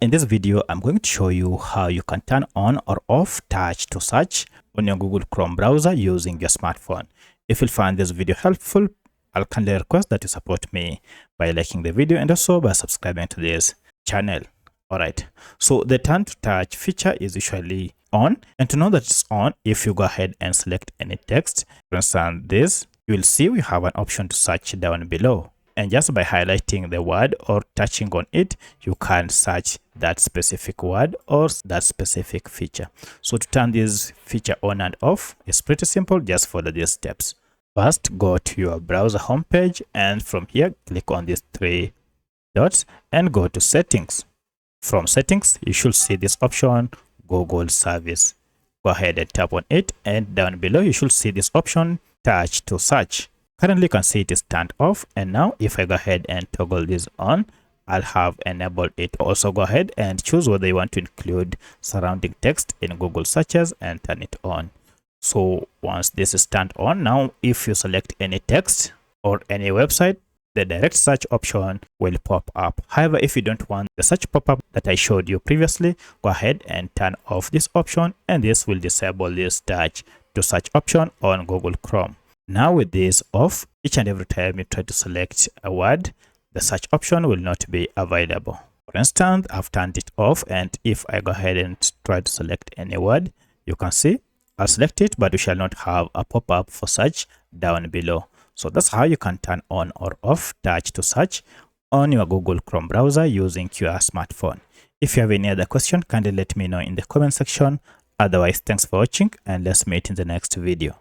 In this video, I'm going to show you how you can turn on or off touch to search on your Google Chrome browser using your smartphone. If you find this video helpful, I'll kindly request that you support me by liking the video and also by subscribing to this channel. Alright, so the turn to touch feature is usually on, and to know that it's on, if you go ahead and select any text, for instance this, you will see we have an option to search down below. And just by highlighting the word or touching on it, you can search that specific word or that specific feature. So to turn this feature on and off, it's pretty simple. Just follow these steps. First, go to your browser homepage, and from here, click on these three dots and go to settings. From settings, you should see this option, Google service. Go ahead and tap on it, and down below, you should see this option, touch to search. Currently, you can see it is turned off, and now if I go ahead and toggle this on, I'll have enabled it. Also go ahead and choose whether you want to include surrounding text in Google searches and turn it on. So once this is turned on, now if you select any text or any website, the direct search option will pop up. However, if you don't want the search pop-up that I showed you previously, go ahead and turn off this option, and this will disable this touch to search option on Google Chrome. Now with this off, each and every time you try to select a word, the search option will not be available. For instance, I've turned it off, and if I go ahead and try to select any word, you can see I'll select it, but we shall not have a pop-up for search down below. So that's how you can turn on or off touch to search on your Google Chrome browser using your smartphone. If you have any other question, kindly let me know in the comment section. Otherwise, thanks for watching, and let's meet in the next video.